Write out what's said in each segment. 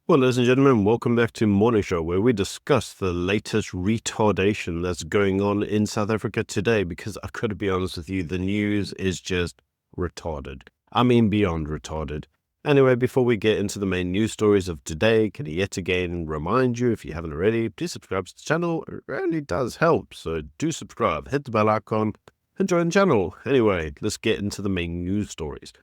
Well, ladies and gentlemen, welcome back to Morning Show, where we discuss the latest retardation that's going on in South Africa today, because I've got to be honest with you, the news is just retarded. I mean, beyond retarded. Anyway, before we get into the main news stories of today, can I yet again remind you, if you haven't already, please subscribe to the channel. It really does help, so do subscribe, hit the bell icon, and join the channel. Anyway, let's get into the main news stories.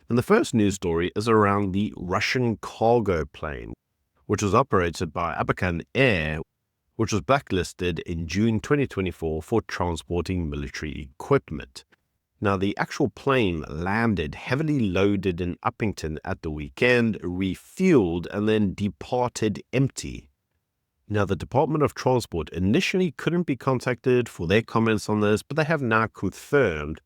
And the first news story is around the Russian cargo plane, which was operated by Abakan Air, which was blacklisted in June 2024 for transporting military equipment. Now, the actual plane landed heavily loaded in Uppington at the weekend, refueled, and then departed empty. Now, the Department of Transport initially couldn't be contacted for their comments on this, but they have now confirmed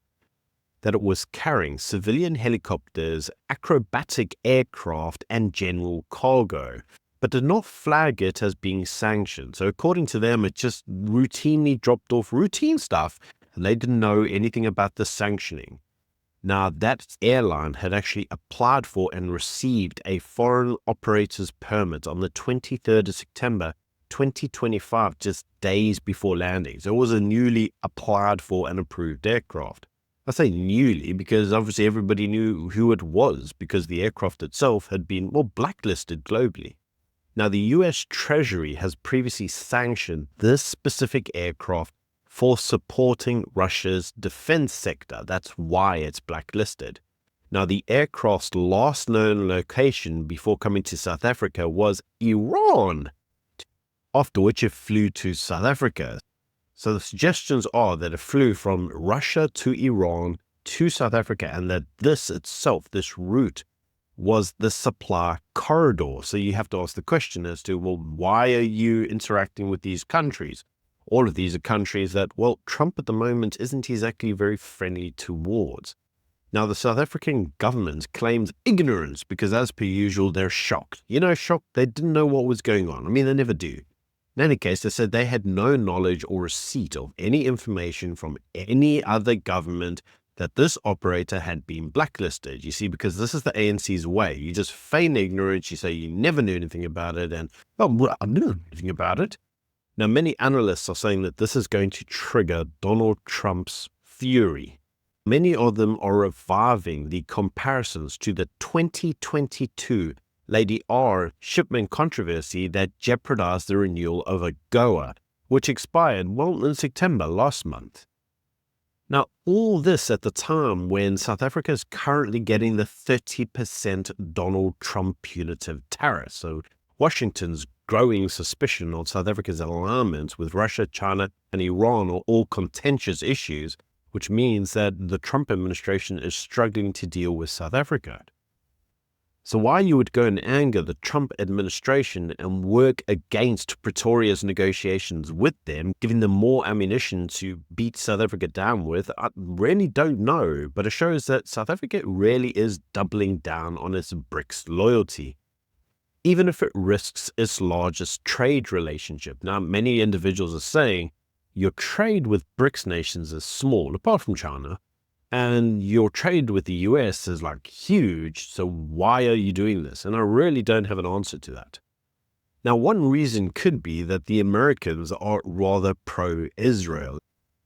that it was carrying civilian helicopters, acrobatic aircraft, and general cargo, but did not flag it as being sanctioned. So according to them, it just routinely dropped off routine stuff, and they didn't know anything about the sanctioning. Now, that airline had actually applied for and received a foreign operator's permit on the 23rd of September 2025, just days before landing. So it was a newly applied for and approved aircraft. I say newly because obviously everybody knew who it was, because the aircraft itself had been, blacklisted globally. Now, the US Treasury has previously sanctioned this specific aircraft for supporting Russia's defense sector. That's why it's blacklisted. Now, the aircraft's last known location before coming to South Africa was Iran, after which it flew to South Africa. So the suggestions are that it flew from Russia to Iran to South Africa, and that this itself, this route, was the supply corridor. So you have to ask the question as to, well, why are you interacting with these countries? All of these are countries that, Trump at the moment isn't exactly very friendly towards. Now, the South African government claims ignorance because, as per usual, they're shocked. Shocked. They didn't know what was going on. I mean, they never do. In any case, they said they had no knowledge or receipt of any information from any other government that this operator had been blacklisted. You see, because this is the ANC's way. You just feign ignorance, you say you never knew anything about it, and, I didn't know anything about it. Now, many analysts are saying that this is going to trigger Donald Trump's fury. Many of them are reviving the comparisons to the 2022 Lady R shipment controversy that jeopardized the renewal of AGOA, which expired, in September last month. Now, all this at the time when South Africa is currently getting the 30% Donald Trump punitive tariff. So Washington's growing suspicion on South Africa's alignment with Russia, China, and Iran are all contentious issues, which means that the Trump administration is struggling to deal with South Africa. So why you would go and anger the Trump administration and work against Pretoria's negotiations with them, giving them more ammunition to beat South Africa down with, I really don't know, but it shows that South Africa really is doubling down on its BRICS loyalty, even if it risks its largest trade relationship. Now, many individuals are saying your trade with BRICS nations is small, apart from China, and your trade with the US is huge, so why are you doing this? And I really don't have an answer to that. Now, one reason could be that the Americans are rather pro-Israel.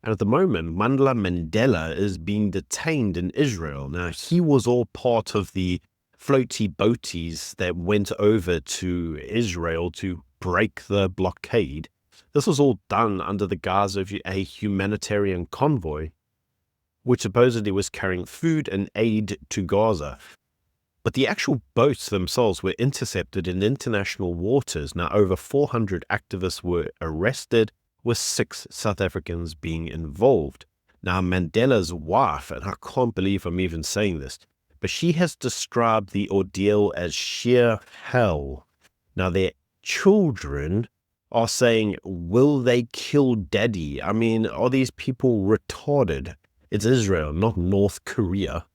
And at the moment, Mandela is being detained in Israel. Now, he was all part of the floaty boaties that went over to Israel to break the blockade. This was all done under the guise of a humanitarian convoy, which supposedly was carrying food and aid to Gaza. But the actual boats themselves were intercepted in international waters. Now, over 400 activists were arrested, with 6 South Africans being involved. Now, Mandela's wife, and I can't believe I'm even saying this, but she has described the ordeal as sheer hell. Now, their children are saying, will they kill daddy? I mean, are these people retarded? It's Israel, not North Korea.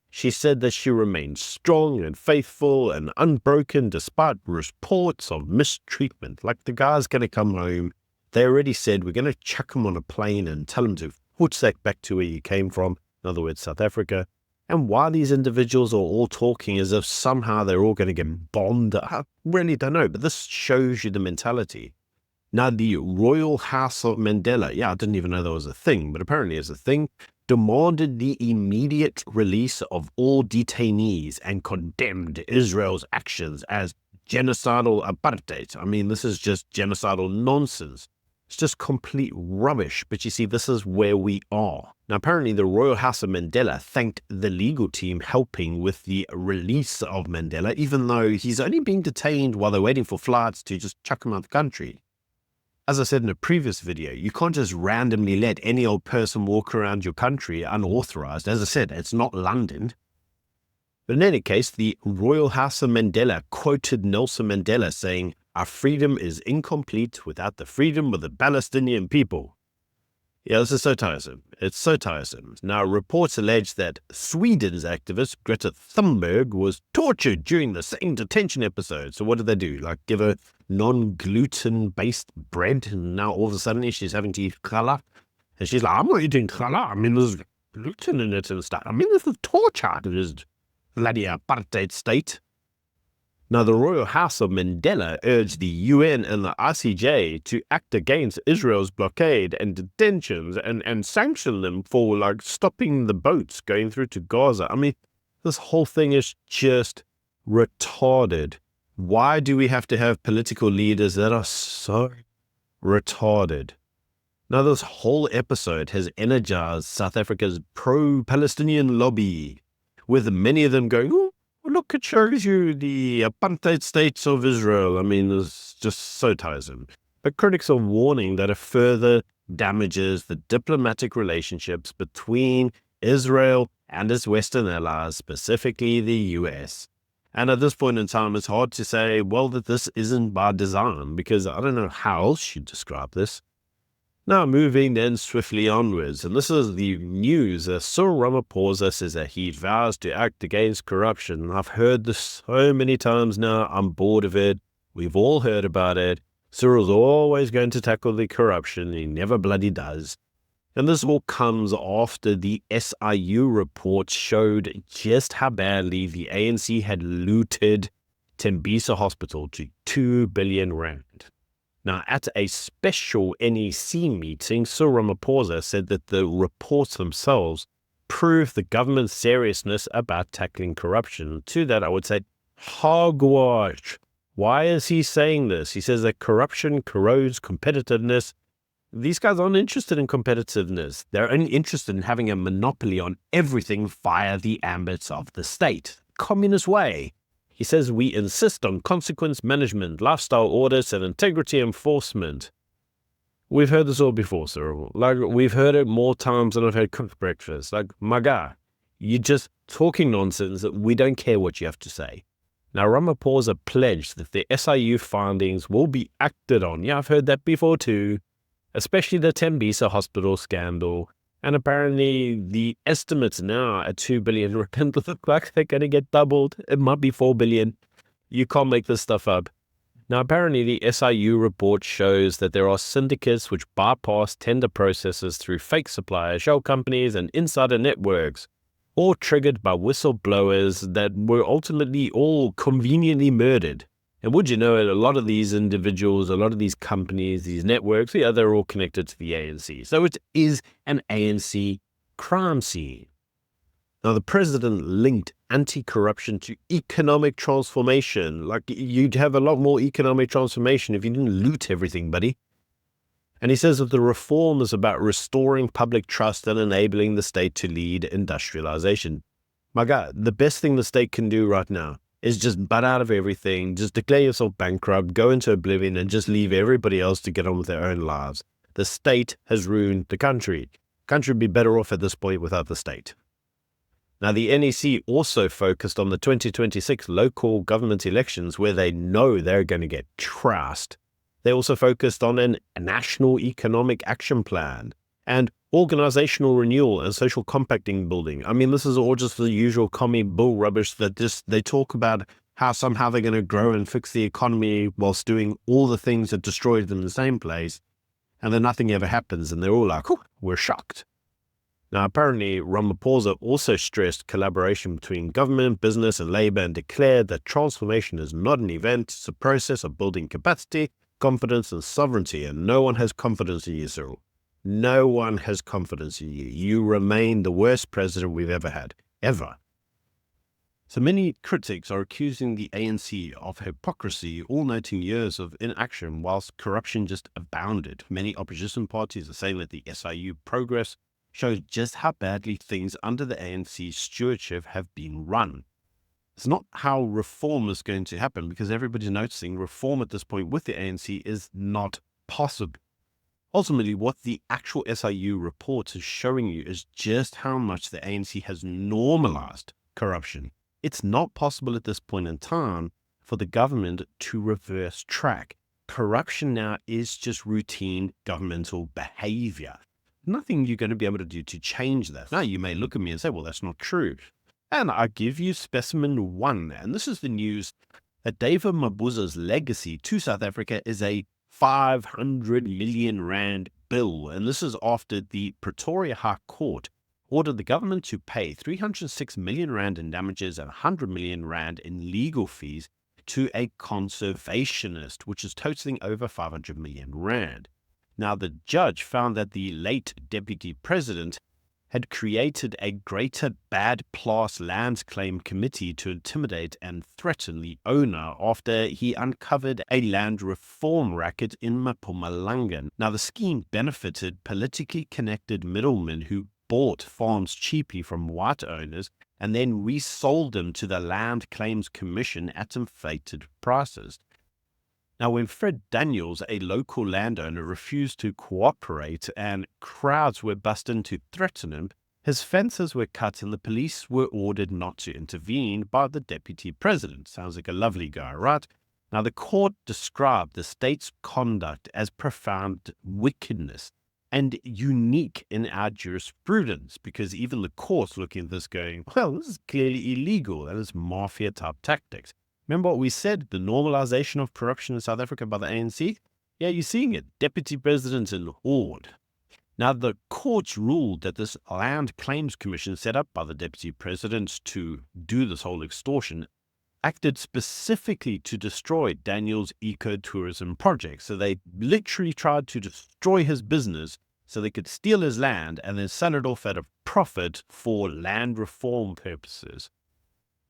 She said that she remains strong and faithful and unbroken despite reports of mistreatment. The guy's going to come home. They already said, we're going to chuck him on a plane and tell him to footsack back to where he came from, in other words, South Africa. And why these individuals are all talking as if somehow they're all going to get bombed, I really don't know, but this shows you the mentality. Now, the Royal House of Mandela, I didn't even know that was a thing, but apparently it's a thing, demanded the immediate release of all detainees and condemned Israel's actions as genocidal apartheid. I mean, this is just genocidal nonsense. It's just complete rubbish. But you see, this is where we are. Now, apparently the Royal House of Mandela thanked the legal team helping with the release of Mandela, even though he's only being detained while they're waiting for flights to just chuck him out the country. As I said in a previous video, you can't just randomly let any old person walk around your country unauthorized. As I said, it's not London. But in any case, the Royal House of Mandela quoted Nelson Mandela saying, "Our freedom is incomplete without the freedom of the Palestinian people." Yeah, this is so tiresome. It's so tiresome. Now, reports allege that Sweden's activist Greta Thunberg was tortured during the same detention episode. So what did they do? Like give her non-gluten-based bread, and now all of a sudden she's having to eat challah? And she's like, "I'm not eating challah. I mean, there's gluten in it and stuff. I mean, this is torture. It is bloody apartheid state." Now, the Royal House of Mandela urged the UN and the ICJ to act against Israel's blockade and detentions and sanction them for like stopping the boats going through to Gaza. I mean, this whole thing is just retarded. Why do we have to have political leaders that are so retarded? Now, this whole episode has energized South Africa's pro-Palestinian lobby, with many of them going, "Oh, look, it shows you the apartheid states of Israel." I mean, it's just so tiresome. But critics are warning that it further damages the diplomatic relationships between Israel and its Western allies, specifically the US. And at this point in time, it's hard to say, well, that this isn't by design, because I don't know how else you describe this. Now, moving then swiftly onwards, and this is the news. Cyril Ramaphosa says that he vows to act against corruption. I've heard this so many times now. I'm bored of it. We've all heard about it. Cyril's always going to tackle the corruption. He never bloody does. And this all comes after the SIU report showed just how badly the ANC had looted Tembisa Hospital to 2 billion rand. Now, at a special NEC meeting, Cyril Ramaphosa said that the reports themselves prove the government's seriousness about tackling corruption. To that, I would say, hogwash. Why is he saying this? He says that corruption corrodes competitiveness. These guys aren't interested in competitiveness. They're only interested in having a monopoly on everything via the ambits of the state. Communist way. He says we insist on consequence management, lifestyle audits, and integrity enforcement. We've heard this all before, Cyril. Like, we've heard it more times than I've had cooked breakfast. Like, my guy, you're just talking nonsense that we don't care what you have to say. Now, Ramaphosa pledged that the SIU findings will be acted on. Yeah, I've heard that before too, especially the Tembisa Hospital scandal. And apparently the estimates now at 2 billion rand look like they're going to get doubled. It might be 4 billion. You can't make this stuff up. Now, apparently the SIU report shows that there are syndicates which bypass tender processes through fake suppliers, shell companies, and insider networks, all triggered by whistleblowers that were ultimately all conveniently murdered. And would you know it, a lot of these individuals, a lot of these companies, these networks, they're all connected to the ANC. So it is an ANC crime scene. Now, the president linked anti-corruption to economic transformation. Like, you'd have a lot more economic transformation if you didn't loot everything, buddy. And he says that the reform is about restoring public trust and enabling the state to lead industrialization. My God, the best thing the state can do right now is just butt out of everything, just declare yourself bankrupt, go into oblivion, and just leave everybody else to get on with their own lives. The state has ruined the country. The country would be better off at this point without the state. Now, the NEC also focused on the 2026 local government elections, where they know they're going to get trounced. They also focused on a national economic action plan and organizational renewal and social compacting building. I mean, this is all just the usual commie bull rubbish that just they talk about how somehow they're going to grow and fix the economy whilst doing all the things that destroyed them in the same place. And then nothing ever happens. And they're all like, oh, we're shocked. Now, apparently, Ramaphosa also stressed collaboration between government, business, and labor and declared that transformation is not an event, it's a process of building capacity, confidence, and sovereignty, and no one has confidence in you, Cyril. No one has confidence in you. You remain the worst president we've ever had, ever. So many critics are accusing the ANC of hypocrisy, all noting years of inaction whilst corruption just abounded. Many opposition parties are saying that the SIU progress shows just how badly things under the ANC stewardship have been run. It's not how reform is going to happen, because everybody's noticing reform at this point with the ANC is not possible. Ultimately, what the actual SIU report is showing you is just how much the ANC has normalized corruption. It's not possible at this point in time for the government to reverse track. Corruption now is just routine governmental behavior. Nothing you're going to be able to do to change that. Now, you may look at me and say, well, that's not true. And I give you specimen one. And this is the news that David Mabuza's legacy to South Africa is a 500 million rand bill. And this is after the Pretoria High Court ordered the government to pay 306 million rand in damages and 100 million rand in legal fees to a conservationist, which is totaling over 500 million rand. Now, the judge found that the late deputy president had created a greater bad class lands claim committee to intimidate and threaten the owner after he uncovered a land reform racket in Mpumalanga. Now, the scheme benefited politically connected middlemen who bought farms cheaply from white owners and then resold them to the Land Claims Commission at inflated prices. Now, when Fred Daniels, a local landowner, refused to cooperate and crowds were bussed in to threaten him, his fences were cut and the police were ordered not to intervene by the deputy president. Sounds like a lovely guy, right? Now, the court described the state's conduct as profound wickedness and unique in our jurisprudence, because even the court's looking at this going, well, this is clearly illegal and it's mafia-type tactics. Remember what we said, the normalization of corruption in South Africa by the ANC? Yeah, you're seeing it. Deputy presidents in Horde. Now, the courts ruled that this Land Claims Commission set up by the deputy president to do this whole extortion acted specifically to destroy Daniel's ecotourism project. So they literally tried to destroy his business so they could steal his land and then sell it off at a profit for land reform purposes.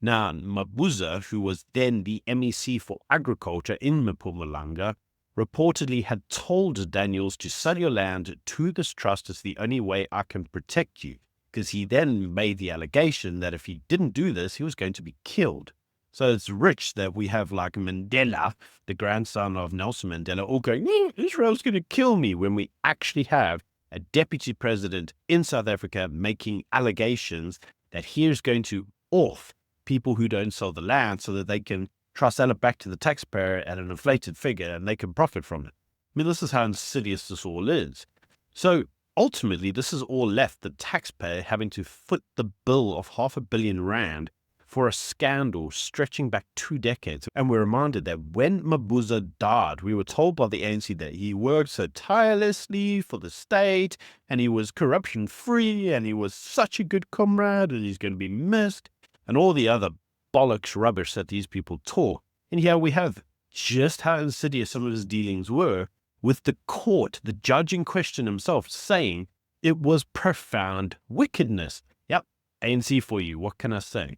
Now, Mabuza, who was then the MEC for Agriculture in Mpumalanga, reportedly had told Daniels to sell your land to this trust as the only way I can protect you, because he then made the allegation that if he didn't do this, he was going to be killed. So it's rich that we have like Mandela, the grandson of Nelson Mandela, all going, Israel's going to kill me, when we actually have a deputy president in South Africa making allegations that he is going to off people who don't sell the land so that they can try to sell it back to the taxpayer at an inflated figure and they can profit from it. I mean, this is how insidious this all is. So ultimately, this is all left the taxpayer having to foot the bill of 500 million rand for a scandal stretching back 2 decades. And we're reminded that when Mabuza died, we were told by the ANC that he worked so tirelessly for the state and he was corruption free and he was such a good comrade and he's going to be missed, and all the other bollocks rubbish that these people talk. And here we have just how insidious some of his dealings were, with the court, the judge in question himself, saying it was profound wickedness. Yep, ANC for you, what can I say?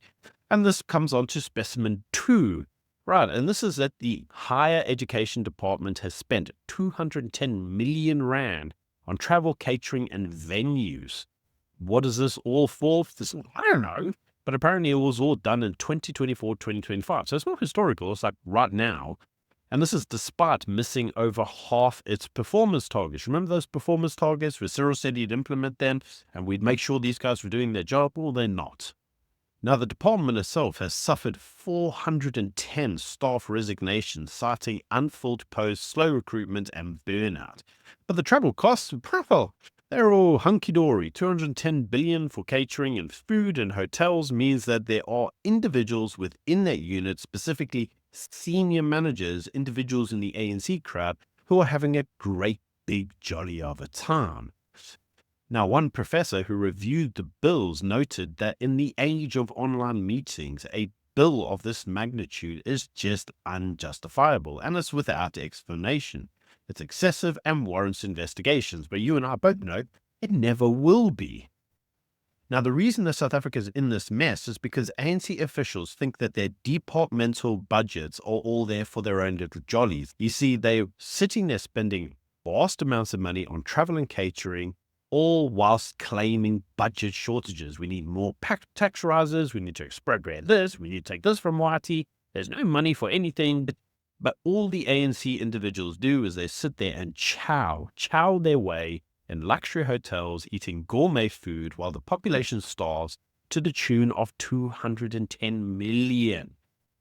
And this comes on to specimen 2. Right, and this is that the Higher Education Department has spent 210 million rand on travel, catering, and venues. What is this all for? I don't know. But apparently it was all done in 2024, 2025. So it's not historical. It's like right now. And this is despite missing over half its performance targets. Remember those performance targets where Cyril said he'd implement them and we'd make sure these guys were doing their job? Well, they're not. Now, the department itself has suffered 410 staff resignations, citing unfilled posts, slow recruitment, and burnout. But the travel costs, well, they're all hunky-dory. 210 billion for catering and food and hotels means that there are individuals within that unit, specifically senior managers, individuals in the ANC crowd, who are having a great big jolly of a time. Now, one professor who reviewed the bills noted that in the age of online meetings, a bill of this magnitude is just unjustifiable, and it's without explanation. It's excessive and warrants investigations, but you and I both know it never will be. Now, the reason that South Africa is in this mess is because ANC officials think that their departmental budgets are all there for their own little jollies. You see, they're sitting there spending vast amounts of money on travel and catering, all whilst claiming budget shortages. We need more tax rises, we need to expropriate this, we need to take this from Wati. There's no money for anything. But all the ANC individuals do is they sit there and chow their way in luxury hotels, eating gourmet food while the population starves to the tune of 210 million.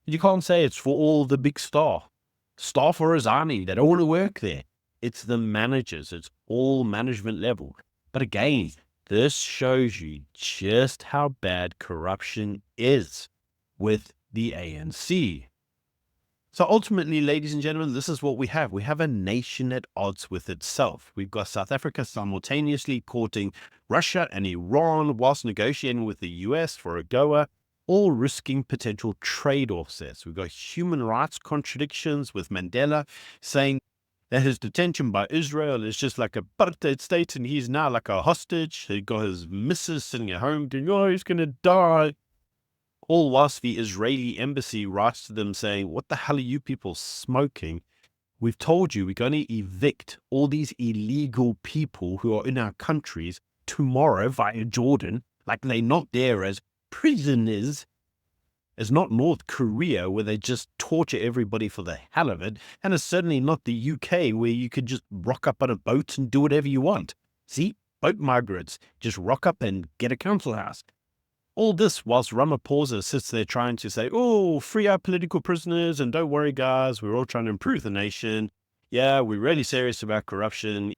You can't say it's for all the big staff for Azani. They don't want to work there. It's the managers. It's all management level. But again, this shows you just how bad corruption is with the ANC. So ultimately, ladies and gentlemen, this is what we have. We have a nation at odds with itself. We've got South Africa simultaneously courting Russia and Iran whilst negotiating with the US for AGOA, all risking potential trade offsets. We've got human rights contradictions with Mandela saying that his detention by Israel is just like a apartheid state and he's now like a hostage. He got his missus sitting at home going, oh, he's going to die. All whilst the Israeli embassy writes to them saying, what the hell are you people smoking? We've told you we're going to evict all these illegal people who are in our countries tomorrow via Jordan, like they're not there as prisoners. It's not North Korea where they just torture everybody for the hell of it. And it's certainly not the UK where you could just rock up on a boat and do whatever you want. See, boat migrants just rock up and get a council house. All this whilst Ramaphosa sits there trying to say, oh, free our political prisoners and don't worry, guys, we're all trying to improve the nation. Yeah, we're really serious about corruption.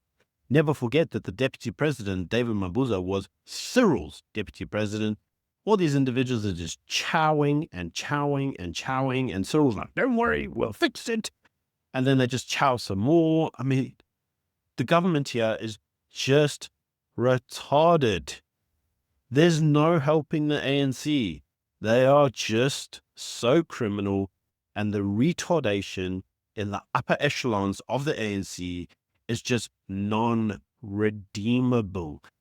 Never forget that the deputy president, David Mabuza, was Cyril's deputy president. All these individuals are just chowing and chowing and chowing, and Cyril's like, don't worry, we'll fix it. And then they just chow some more. I mean, the government here is just retarded. There's no helping the ANC. They are just so criminal, and the retardation in the upper echelons of the ANC is just non-redeemable.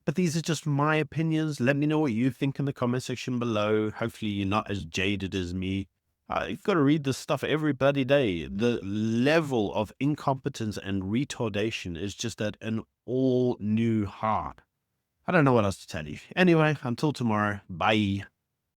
But these are just my opinions. Let me know what you think in the comment section below. Hopefully you're not as jaded as me. You've got to read this stuff every bloody day. The level of incompetence and retardation is just at an all new high. I don't know what else to tell you. Anyway, until tomorrow, bye.